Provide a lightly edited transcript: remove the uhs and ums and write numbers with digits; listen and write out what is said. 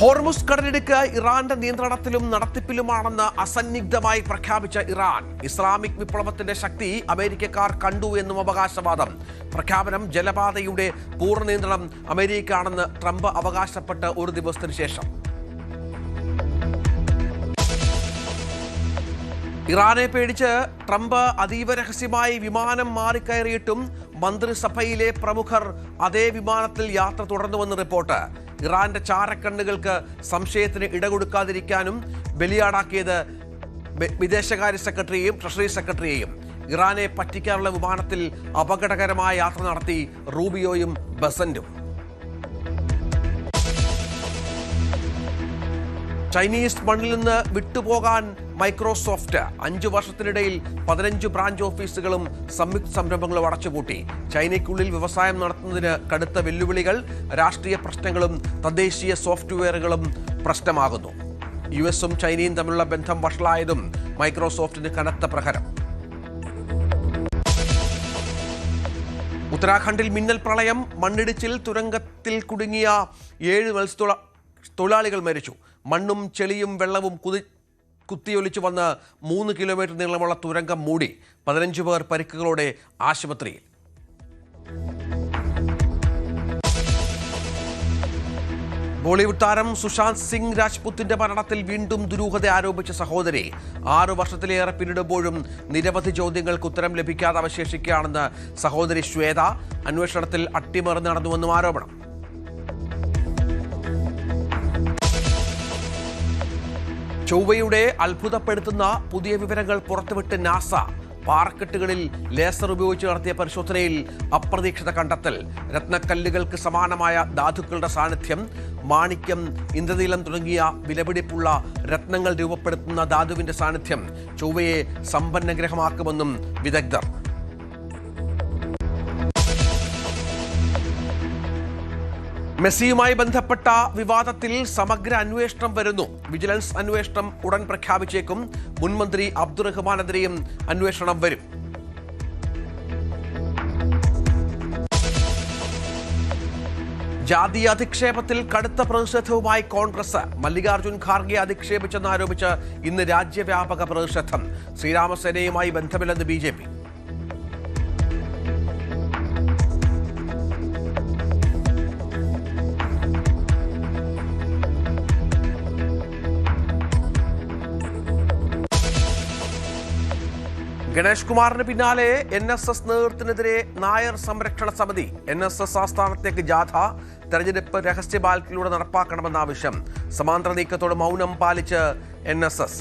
Hormuz കടലിടുക്ക് ഇറാന്റെ നിയന്ത്രണത്തിലും നടത്തിപ്പിലുമാണെന്ന് അസന്നിഗ്ധമായി പ്രഖ്യാപിച്ച ഇറാൻ ഇസ്ലാമിക് വിപ്ലവത്തിന്റെ ശക്തി അമേരിക്കക്കാർ കണ്ടു എന്നും അവകാശവാദം. പ്രഖ്യാപനം ജലപാതയുടെ പൂർണ്ണ നിയന്ത്രണം അമേരിക്കയാണെന്ന് ട്രംപ് അവകാശപ്പെട്ട് ഒരു ദിവസത്തിന് ശേഷം. ഇറാനെ പേടിച്ച് ട്രംപ് അതീവ രഹസ്യമായി വിമാനം മാറിക്കയറിയിട്ടും മന്ത്രിസഭയിലെ പ്രമുഖർ അതേ വിമാനത്തിൽ യാത്ര തുടർന്നുവെന്ന് റിപ്പോർട്ട്. ഇറാന്റെ ചാരക്കണ്ണുകൾക്ക് സംശയത്തിന് ഇടകൊടുക്കാതിരിക്കാനും ബലിയാടാക്കിയത് വിദേശകാര്യ സെക്രട്ടറിയെയും ട്രഷറി സെക്രട്ടറിയെയും. ഇറാനെ പറ്റിക്കാനുള്ള വിമാനത്തിൽ അപകടകരമായ യാത്ര നടത്തി റൂബിയോയും ബസന്റും. ചൈനീസ് മണ്ണിൽ നിന്ന് വിട്ടുപോകാൻ മൈക്രോസോഫ്റ്റ് 5 വർഷത്തിനിടയിൽ 15 ബ്രാഞ്ച് ഓഫീസുകളും സംയുക്ത സംരംഭങ്ങളും അടച്ചുപൂട്ടി. ചൈനയ്ക്കുള്ളിൽ വ്യവസായം നടത്തുന്നതിന് കടുത്ത വെല്ലുവിളികൾ, രാഷ്ട്രീയ പ്രശ്നങ്ങളും തദ്ദേശീയ സോഫ്റ്റ്വെയറുകളും പ്രശ്നമാകുന്നു. യുഎസും ചൈനയും തമ്മിലുള്ള ബന്ധം വഷളായതും മൈക്രോസോഫ്റ്റിന് കനത്ത പ്രഹരം. ഉത്തരാഖണ്ഡിൽ മിന്നൽ പ്രളയം, മണ്ണിടിച്ചിൽ, തുരങ്കത്തിൽ കുടുങ്ങിയ 7 മത്സ്യത്തൊഴിലാളികൾ മരിച്ചു. മണ്ണും ചെളിയും വെള്ളവും കുത്തിയൊലിച്ചു വന്ന് 3 കിലോമീറ്റർ നീളമുള്ള തുരങ്കം മൂടി. 15 പേർ പരിക്കുകളോടെ ആശുപത്രിയിൽ. ബോളിവുഡ് താരം സുശാന്ത് സിംഗ് രാജ്പുത്തിന്റെ മരണത്തിൽ വീണ്ടും ദുരൂഹത ആരോപിച്ച സഹോദരി. 6 വർഷത്തിലേറെ പിന്നിടുമ്പോഴും നിരവധി ചോദ്യങ്ങൾക്ക് ഉത്തരം ലഭിക്കാതെ അവശേഷിക്കുകയാണെന്ന് സഹോദരി ശ്വേത. അന്വേഷണത്തിൽ അട്ടിമറി നടന്നുവെന്നും ആരോപണം. ചൊവ്വയുടെ അത്ഭുതപ്പെടുത്തുന്ന പുതിയ വിവരങ്ങൾ പുറത്തുവിട്ട് നാസ. പാറക്കെട്ടുകളിൽ ലേസർ ഉപയോഗിച്ച് നടത്തിയ പരിശോധനയിൽ അപ്രതീക്ഷിത കണ്ടെത്തൽ. രത്നക്കല്ലുകൾക്ക് സമാനമായ ധാതുക്കളുടെ സാന്നിധ്യം. മാണിക്യം, ഇന്ദ്രനീലം തുടങ്ങിയ വിലപിടിപ്പുള്ള രത്നങ്ങൾ രൂപപ്പെടുത്തുന്ന ധാതുവിന്റെ സാന്നിധ്യം ചൊവ്വയെ സമ്പന്ന ഗ്രഹമാക്കുമെന്നും വിദഗ്ധർ. മെസ്സിയുമായി ബന്ധപ്പെട്ട വിവാദത്തിൽ സമഗ്ര അന്വേഷണം വരുന്നു. വിജിലൻസ് അന്വേഷണം ഉടൻ പ്രഖ്യാപിച്ചേക്കും. മുൻമന്ത്രി അബ്ദുറഹ്മാനെതിരെയും അന്വേഷണം വരും. ജാതീയ അധിക്ഷേപത്തിൽ കടുത്ത പ്രതിഷേധവുമായി കോൺഗ്രസ്. മല്ലികാർജ്ജുൻ ഖാർഗെ അധിക്ഷേപിച്ചെന്നാരോപിച്ച് ഇന്ന് രാജ്യവ്യാപക പ്രതിഷേധം. ശ്രീരാമസേനയുമായി ബന്ധമില്ലെന്ന് BJP. ഗണേഷ് കുമാറിന് പിന്നാലെ NSS നേതൃത്വത്തിനെതിരെ നായർ സംരക്ഷണ സമിതി. NSS ആസ്ഥാനത്തേക്ക് ജാഥ. തെരഞ്ഞെടുപ്പ് രഹസ്യ ബാലറ്റിലൂടെ നടപ്പാക്കണമെന്ന ആവശ്യം. സമാന്തര നീക്കത്തോട് മൗനം പാലിച്ച് NSS.